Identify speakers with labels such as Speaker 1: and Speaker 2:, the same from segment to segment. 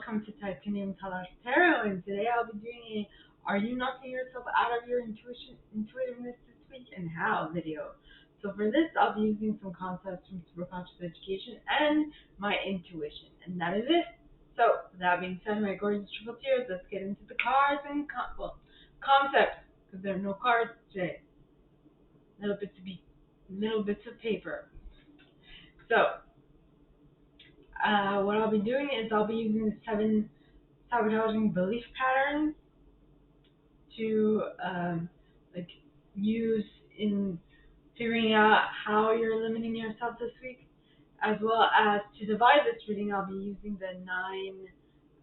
Speaker 1: welcome to Titanium Talas Tarot, and today I'll be doing a Are You Knocking Yourself Out of Your Intuitiveness this week and How video. So for this, I'll be using some concepts from SuperConscious Education and my intuition, and that is it. So, with that being said, my gorgeous triple tears, let's get into the cards and concepts, because there are no cards today. Little bits of paper. So, what I'll be doing is I'll be using the 7 sabotaging belief patterns to use in figuring out how you're limiting yourself this week, as well as to divide this reading. I'll be using the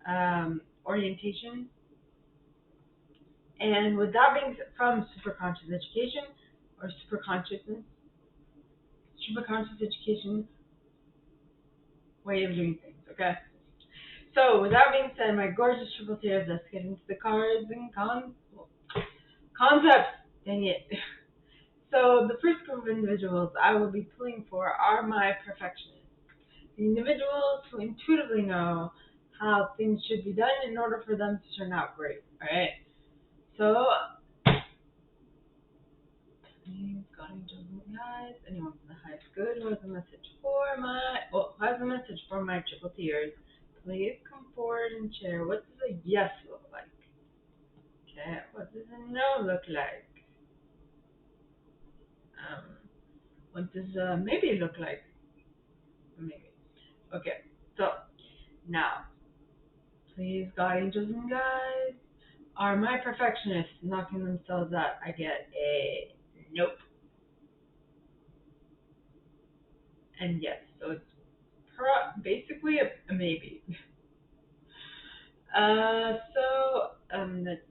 Speaker 1: 9 orientations, and with that being from SuperConscious Education or SuperConscious Education way of doing things. Okay. So, with that being said, my gorgeous triple tears, let's get into the cards and concepts. Dang it. So, the first group of individuals I will be pulling for are my perfectionists. The individuals who intuitively know how things should be done in order for them to turn out great. Alright? So, please, God, angels, and guides, anyone from the highest good who has a message for my triple tears, please come forward and share. What does a yes look like? Okay, what does a no look like? What does a maybe look like? Maybe. Okay, so now, please, God, angels, and guides, are my perfectionists knocking themselves out? I get a nope and yes, so it's basically a maybe. Let's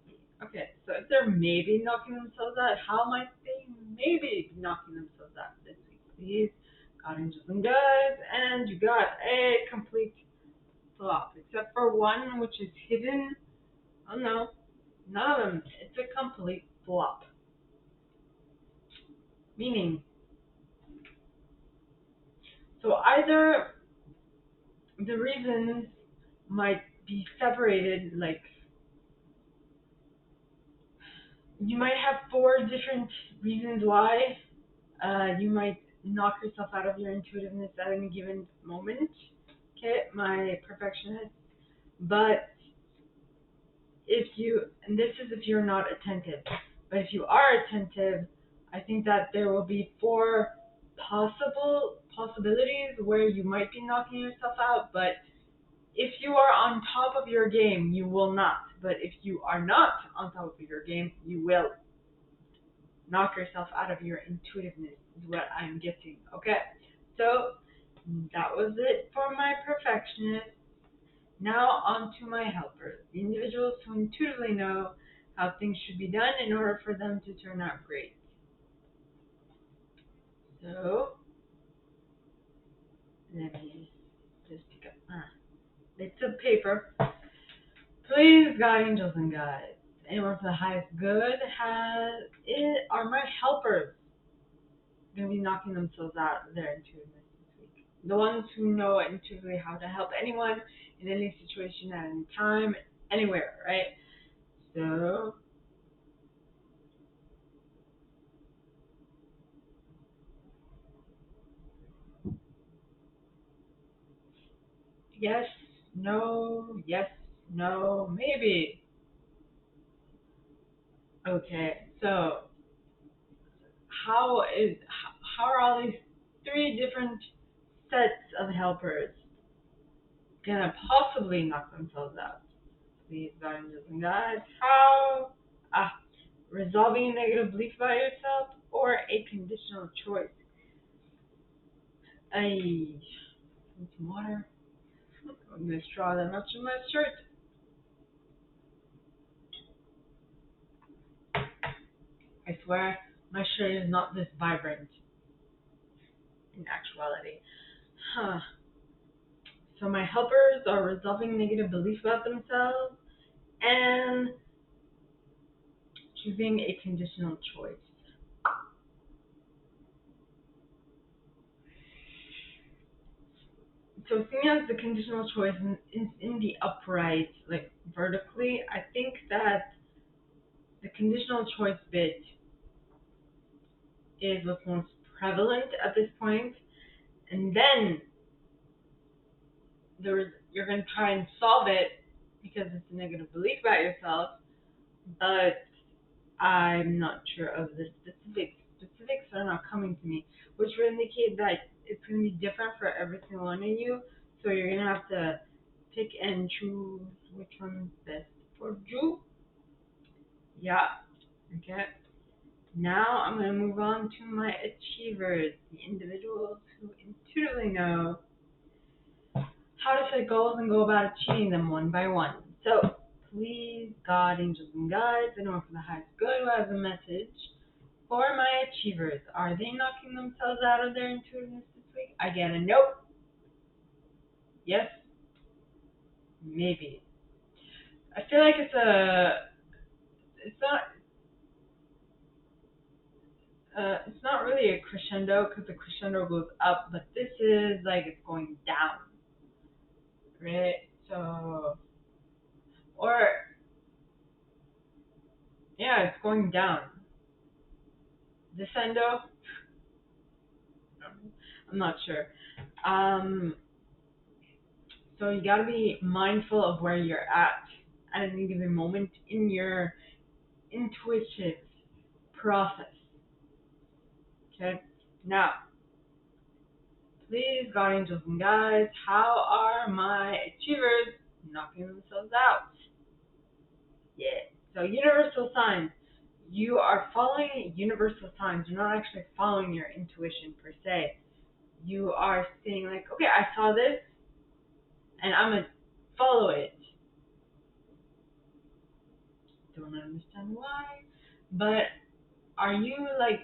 Speaker 1: see. Okay, so if they're maybe knocking themselves out, how might they maybe be knocking themselves out this week? Please, God, angels, and guides, and you got a complete flop, except for one which is hidden. Oh no, none of them. It's a complete flop. Meaning, so either the reasons might be separated, like you might have 4 different reasons why you might knock yourself out of your intuitiveness at any given moment. Okay, my perfectionist. But and this is if you're not attentive, but if you are attentive, I think that there will be 4 possibilities where you might be knocking yourself out, but if you are on top of your game, you will not. But if you are not on top of your game, you will knock yourself out of your intuitiveness, is what I'm getting. Okay, so that was it for my perfectionist. Now on to my helpers, the individuals who intuitively know how things should be done in order for them to turn out great. So, let me just pick up bits of paper. Please, God, angels, and guides, anyone for the highest good are my helpers going to be knocking themselves out of their intuitiveness this week. The ones who know intuitively how to help anyone in any situation at any time, anywhere, right? So, yes, no, maybe. Okay, so how are all these 3 different sets of helpers gonna possibly knock themselves out? Please, angels and guides, how? Resolving a negative belief about yourself or a conditional choice. Need some water. I'm gonna straw that much in my shirt. I swear, my shirt is not this vibrant in actuality. Huh. So my helpers are resolving negative beliefs about themselves and choosing a conditional choice. So seeing as the conditional choice in the upright, like vertically, I think that the conditional choice bit is what's most prevalent at this point, and then you're going to try and solve it because it's a negative belief about yourself, but I'm not sure of the specifics. Specifics are not coming to me, which would indicate that it's going to be different for every single one of you. So you're going to have to pick and choose which one's best for you. Yeah. Okay. Now I'm going to move on to my achievers, the individuals who intuitively know how to set goals and go about achieving them one by one. So, please, God, angels, and guides, anyone from the highest good who has a message for my achievers. Are they knocking themselves out of their intuitiveness this week? I get a nope. Yes, maybe. I feel like it's not really a crescendo because the crescendo goes up, but this is like it's going down, right? So, or yeah, it's going down. Descendo. I'm not sure. Um, so you got to be mindful of where you're at any given moment in your intuitive process. Okay. Now, please, God, angels, and guides, how are my achievers knocking themselves out? Yeah. So universal signs. You are following universal signs. You're not actually following your intuition per se. You are saying like, okay, I saw this, and I'm gonna follow it. Don't understand why, but are you like,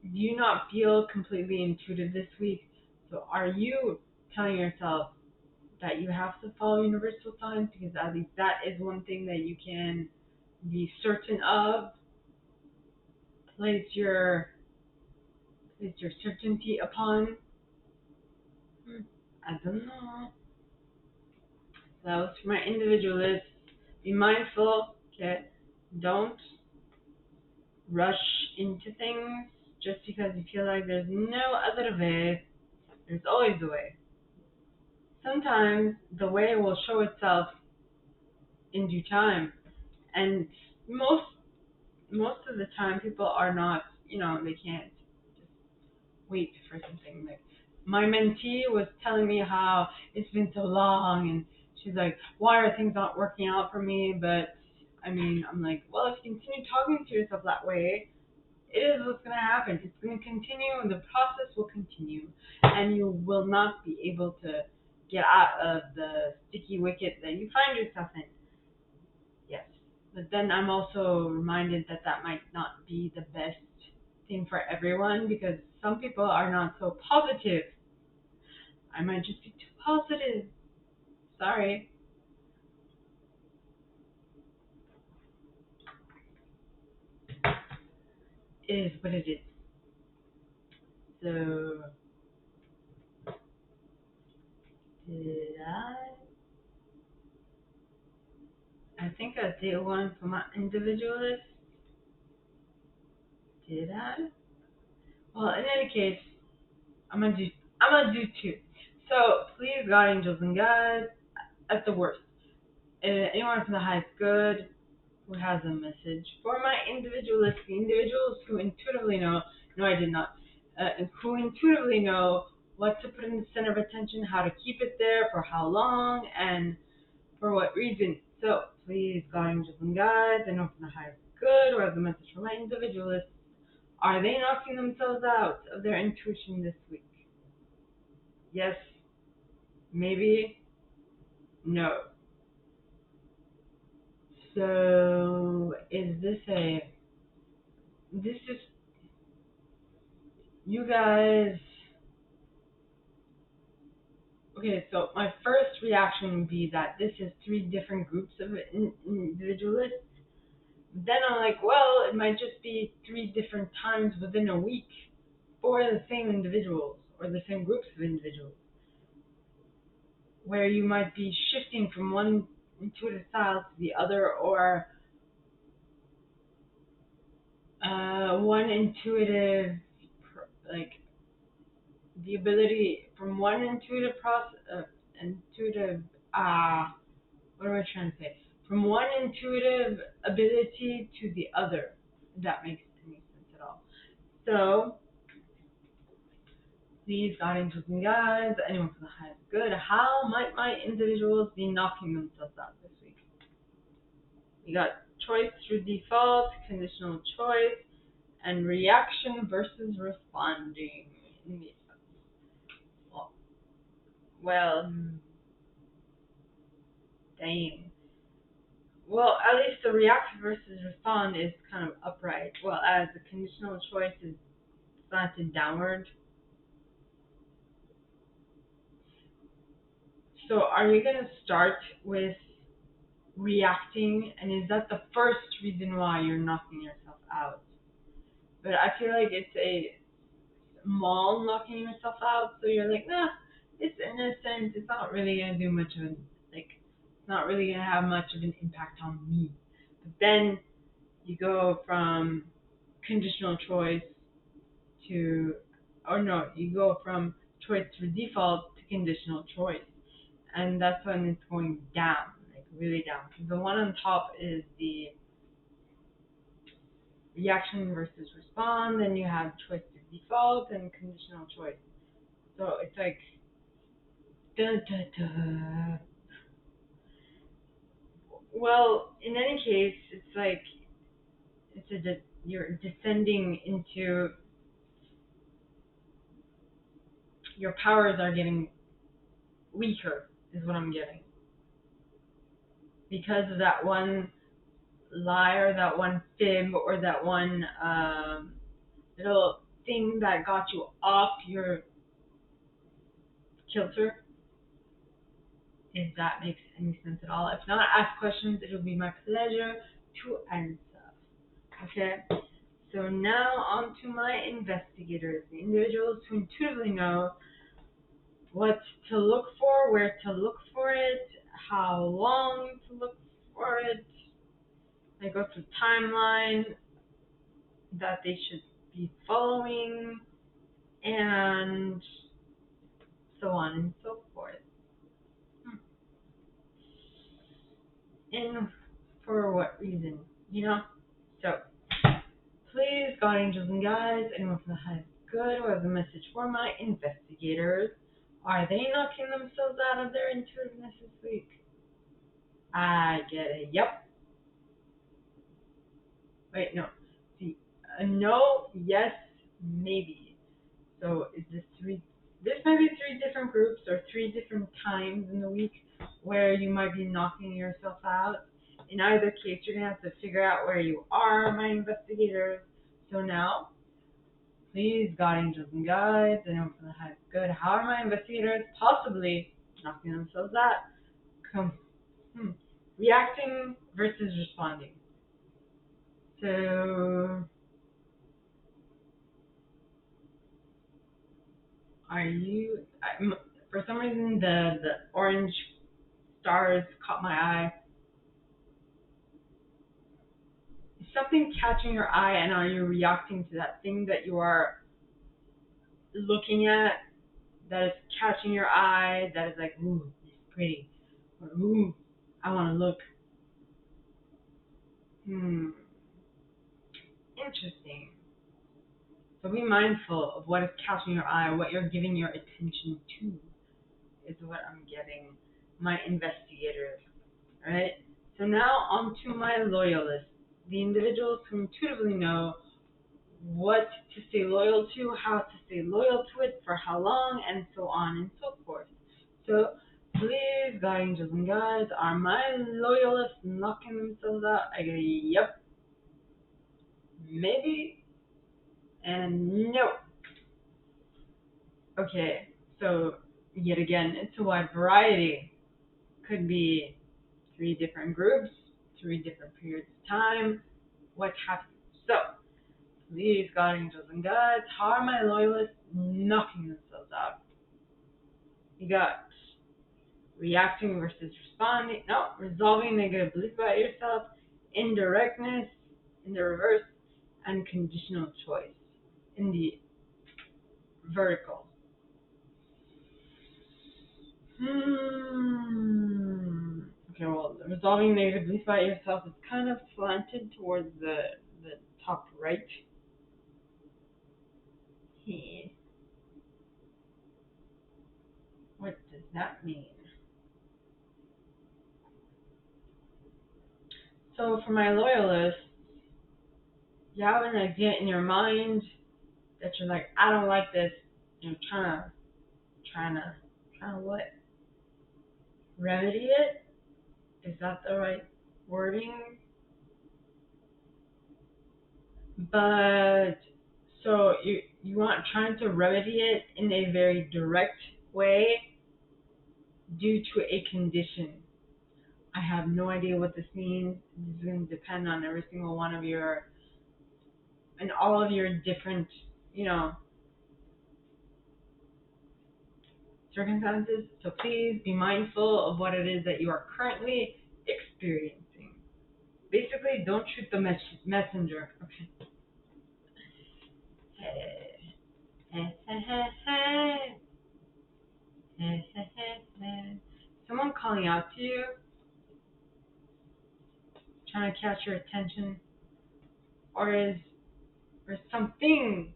Speaker 1: do you not feel completely intuitive this week? So are you telling yourself that you have to follow universal signs because at least that is one thing that you can be certain of, place your place your certainty upon? I don't know. So that was for my individualists. Be mindful, okay? Don't rush into things just because you feel like there's no other way. There's always a way. Sometimes the way will show itself in due time, and most most of the time people are not, they can't just wait for something. Like my mentee was telling me how it's been so long, and she's like, why are things not working out for me? But I mean, I'm like, well, if you continue talking to yourself that way, it is what's going to happen. It's going to continue, and the process will continue, and you will not be able to get out of the sticky wicket that you find yourself in. Yes. But then I'm also reminded that that might not be the best thing for everyone because some people are not so positive. I might just be too positive. Sorry. It is what it is. So, did I think I did one for my individualist. Did I? Well, in any case, I'm gonna do I'm gonna do two. So please, God, angels, and guides, at the worst, anyone from the highest good who has a message for my individualistic individuals who intuitively know. No, I did not. Who intuitively know what to put in the center of attention, how to keep it there, for how long, and for what reason. So please, God, angels, and guides, I know from the highest good who has a message for my individualists. Are they knocking themselves out of their intuition this week? Yes, maybe, no. So is this a this is you guys? Okay, so my first reaction would be that this is three different groups of individualists. Then I'm like, well, it might just be three different times within a week for the same individuals or the same groups of individuals. where you might be shifting from one intuitive style to the other, or one intuitive, like the ability from one intuitive process, intuitive, what am I trying to say? From one intuitive ability to the other, if that makes any sense at all. So, please, God, angels, and guides, anyone for the highest good, how might my individuals be knocking themselves out this week? You got choice through default, conditional choice, and reaction versus responding. Well, dang. Well, at least the react versus respond is kind of upright, well, as the conditional choice is slanted downward. So are you going to start with reacting, and is that the first reason why you're knocking yourself out? But I feel like it's a small knocking yourself out, so you're like, nah, it's innocent, it's not really going to do much of an, like, it's not really going to have much of an impact on me. But then you go from conditional choice to, or no, you go from choice through default to conditional choice. And that's when it's going down, like really down. Because the one on top is the reaction versus respond, then you have choice through default and conditional choice. So it's like, da da da. Well, in any case, it's like, you're descending into, your powers are getting weaker, is what I'm getting. Because of that one lie or that one fib or that one little thing that got you off your kilter, if that makes any sense at all. If not, ask questions. It'll be my pleasure to answer. Okay? So now on to my investigators, the individuals who intuitively know what to look for, where to look for it, how long to look for it. I go through timeline that they should be following, and so on and so forth. And for what reason, you know? So, please, God, angels, and guides, anyone from the highest good who has a message for my investigators, are they knocking themselves out of their intuitiveness this week? I get it. Yep. Wait, no. See, no, yes, maybe. So is this three? This might be three different groups or three different times in the week where you might be knocking yourself out. In either case, you're gonna have to figure out where you are, my investigators. So now, please, God, angels, and guides, anyone from the highest good, how are my investigators possibly knocking themselves out? Come, reacting versus responding. So, are you? For some reason, the orange stars caught my eye. Is something catching your eye, and are you reacting to that thing that you are looking at, that is catching your eye, that is like, ooh, it's pretty, or ooh, I want to look. Interesting. So be mindful of what is catching your eye, what you're giving your attention to, is what I'm getting, my investigators. Alright? So now on to my loyalists, the individuals who intuitively know what to stay loyal to, how to stay loyal to it, for how long, and so on and so forth. So please, God, angels, and guides, are my loyalists knocking themselves out? I go, yep, maybe, and no. Okay, so yet again, it's a wide variety. Could be three different groups, three different periods of time, what have you. So, please, God, angels, and guides, how are my loyalists knocking themselves out? You got reacting versus responding. No, resolving negative beliefs about yourself, indirectness in the reverse, and conditional choice in the vertical. Okay, well, resolving negative beliefs about yourself is kind of slanted towards the top right. Hey, what does that mean? So for my loyalists, you have an idea in your mind that you're like, I don't like this. You're trying to, trying to what? Remedy it? Is that the right wording? But so you want trying to remedy it in a very direct way due to a condition. I have no idea what this means. This is going to depend on every single one of your and all of your different, circumstances. So please be mindful of what it is that you are currently experiencing. Basically, don't shoot the messenger. Okay. Someone calling out to you, trying to catch your attention, or something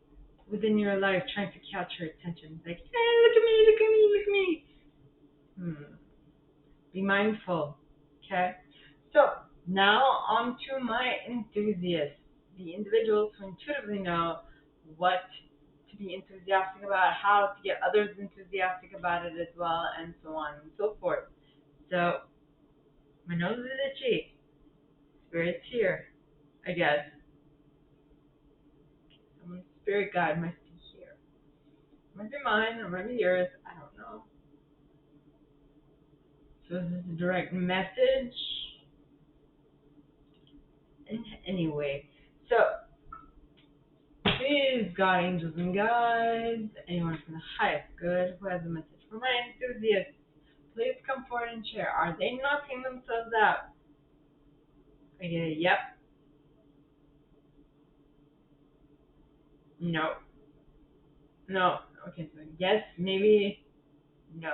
Speaker 1: within your life trying to catch your attention. Like, hey, look at me, look at me, look at me. Be mindful. Okay? So, now on to my enthusiasts, the individuals who intuitively know what to be enthusiastic about, how to get others enthusiastic about it as well, and so on and so forth. So, my nose is itchy. Spirit's here, I guess. Someone's spirit guide must be here. Might be mine, or might be yours. I don't know. So is this a direct message? Anyway, so please, God, angels, and guides, anyone from the highest good who has a message for my enthusiasts, please come forward and share. Are they knocking themselves out? I get a yep. No. No. Okay, so yes, maybe, no.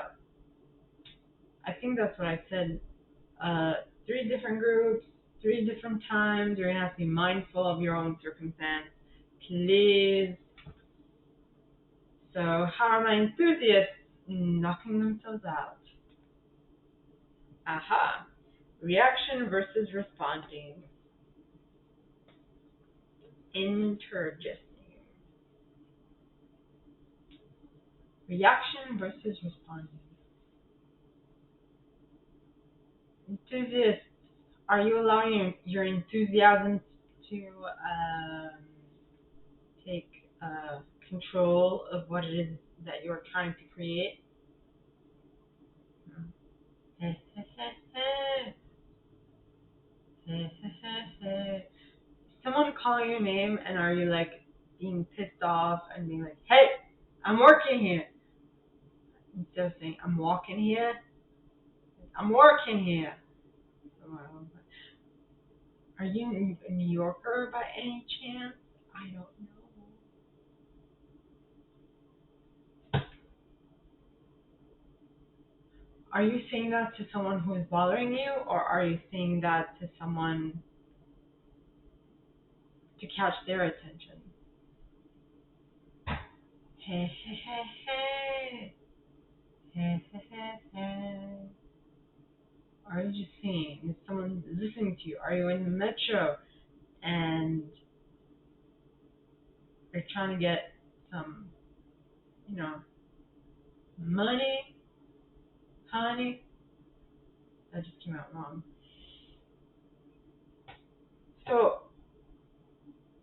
Speaker 1: I think that's what I said. 3 different groups, 3 different times. You're going to have to be mindful of your own circumstance. Please. So, how are my enthusiasts knocking themselves out? Aha. Reaction versus responding. Interesting. Reaction versus responding. Enthusiasts, are you allowing your enthusiasm to take control of what it is that you're trying to create? Someone calling your name, and are you like being pissed off and being like, hey, I'm working here, instead of saying I'm walking here, I'm working here. Are you a New Yorker by any chance? I don't know. Are you saying that to someone who is bothering you, or are you saying that to someone to catch their attention? Hey, hey, hey, hey. Hey, hey, hey, hey. Are you just saying, is someone listening to you? Are you in the metro and you're trying to get some, money, honey? That just came out wrong. So,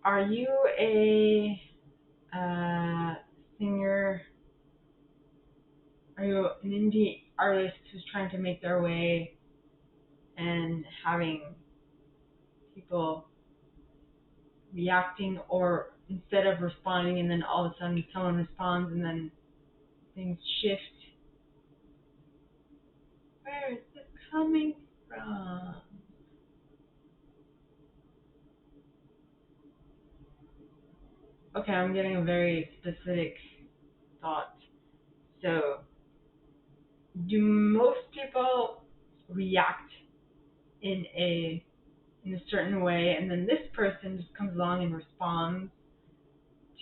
Speaker 1: are you a singer? Are you an indie artist who's trying to make their way and having people reacting, or instead of responding and then all of a sudden someone responds and then things shift? Where is this coming from? Okay, I'm getting a very specific thought. So, do most people react in a certain way, and then this person just comes along and responds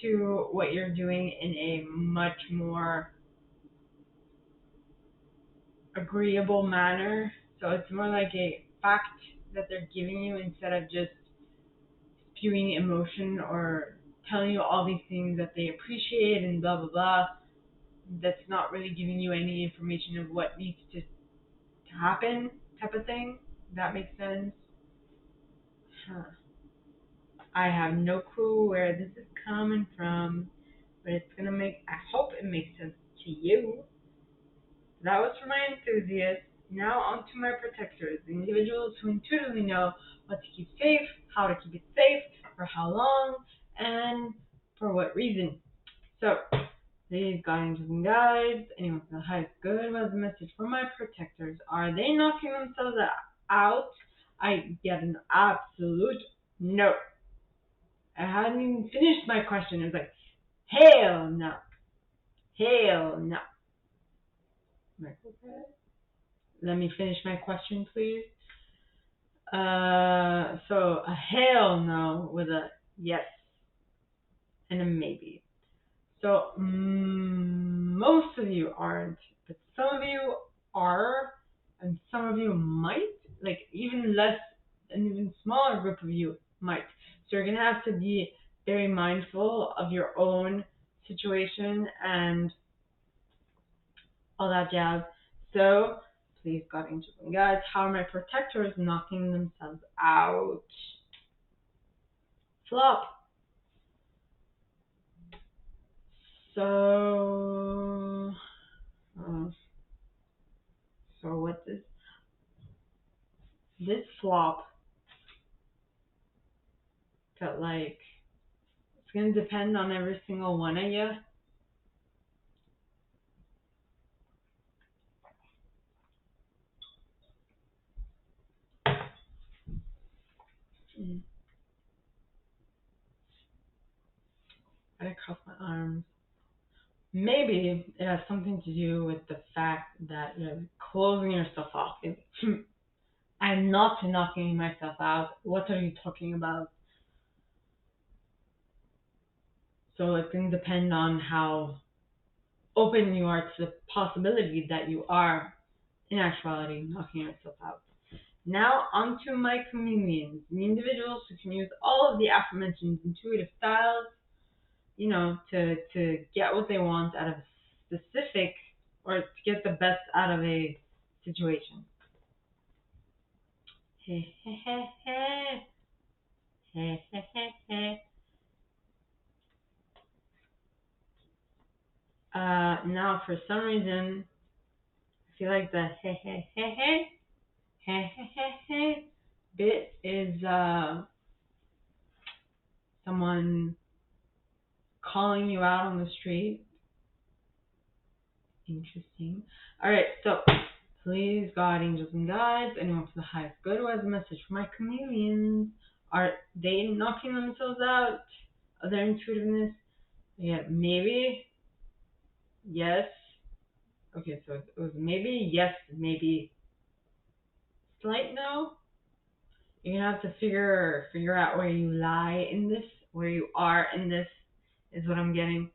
Speaker 1: to what you're doing in a much more agreeable manner? So it's more like a fact that they're giving you instead of just spewing emotion or telling you all these things that they appreciate and blah blah blah. That's not really giving you any information of what needs to happen, type of thing. That makes sense. Huh. I have no clue where this is coming from, but it's gonna make. I hope it makes sense to you. That was for my enthusiasts. Now on to my protectors, the individuals who intuitively know what to keep safe, how to keep it safe, for how long, and for what reason. So, these guardians and guides, anyone with the highest good, was the message for my protectors. Are they knocking themselves out? I get an absolute no. I hadn't even finished my question. It was like, hell no. Hell no. I'm like, okay. Let me finish my question, please. So a hell no with a yes and a maybe. So most of you aren't, but some of you are, and some of you might. Like even less, an even smaller group of you might. So you're gonna have to be very mindful of your own situation and all that jazz. So please, God, angels, and guides, how are my protectors knocking themselves out? Flop. So, uh, so what this flop felt like it's gonna depend on every single one of you. I gotta cross my arms. Maybe it has something to do with the fact that you're closing yourself off. I'm not knocking myself out. What are you talking about? So it can depend on how open you are to the possibility that you are, in actuality, knocking yourself out. Now, onto my chameleons, the individuals who can use all of the aforementioned intuitive styles, to get what they want out of a specific, or to get the best out of a situation. Now, for some reason, I feel like the bit is someone calling you out on the street. Interesting. Alright, so please, God, angels, and guides, anyone for the highest good who has a message for my chameleons. Are they knocking themselves out of their intuitiveness? Yeah, maybe. Yes. Okay, so it was maybe yes, maybe slight no. You're gonna have to figure out where you lie in this, where you are in this, is what I'm getting.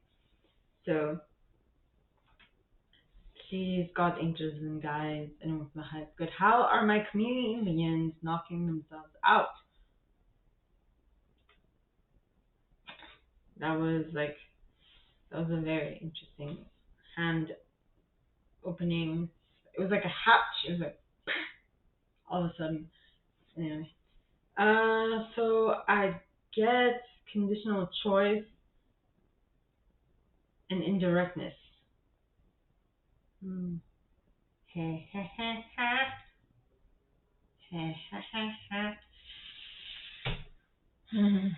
Speaker 1: So please, God, angels, and guides, anyone with the highest good, how are my chameleons knocking themselves out? That was a very interesting hand opening. It was like a hatch. It was like all of a sudden. Anyway. So I get conditional choice and indirectness. Hmm. Hey, hey, hey, hey. Hey, hey, hey, hey.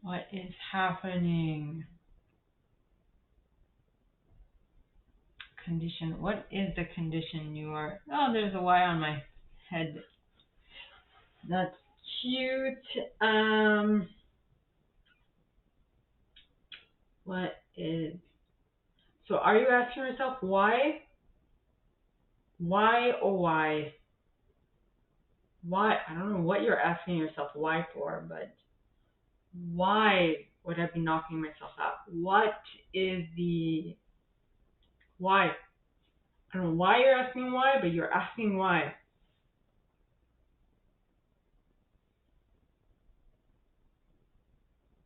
Speaker 1: What is happening? Condition. What is the condition you are? Oh, there's a Y on my head. That's cute. What is? So are you asking yourself why? Why or why? Why? I don't know what you're asking yourself why for, but why would I be knocking myself out? What is the why? I don't know why you're asking why, but you're asking why.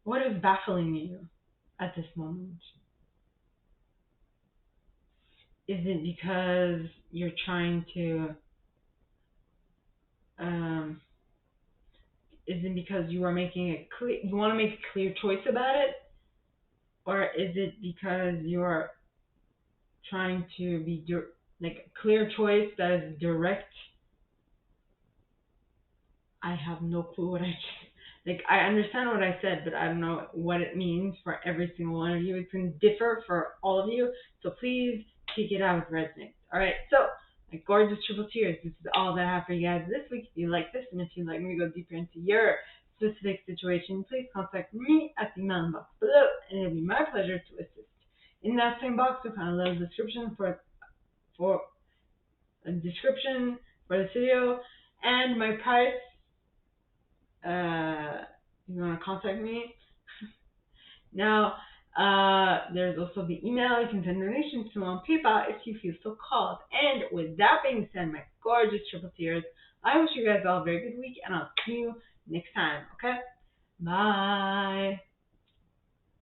Speaker 1: What is baffling you at this moment? Is it because you're trying to, um, is it because you are making a clear, you want to make a clear choice about it? Or is it because you're trying to be like a clear choice that is direct? I have no clue what I like. I understand what I said, but I don't know what it means for every single one of you. It can differ for all of you, so please take it out with resonance. All right, so my gorgeous triple tears. This is all that I have for you guys this week. If you like this, and if you'd like me to go deeper into your specific situation, please contact me at the email box below, and it'll be my pleasure to assist. In that same box, you'll find a little description for a description for this video and my price. You want to contact me. Now, there's also the email you can send donations to on PayPal if you feel so called. And with that being said, my gorgeous triple tears, I wish you guys all a very good week, and I'll see you next time, okay? Bye.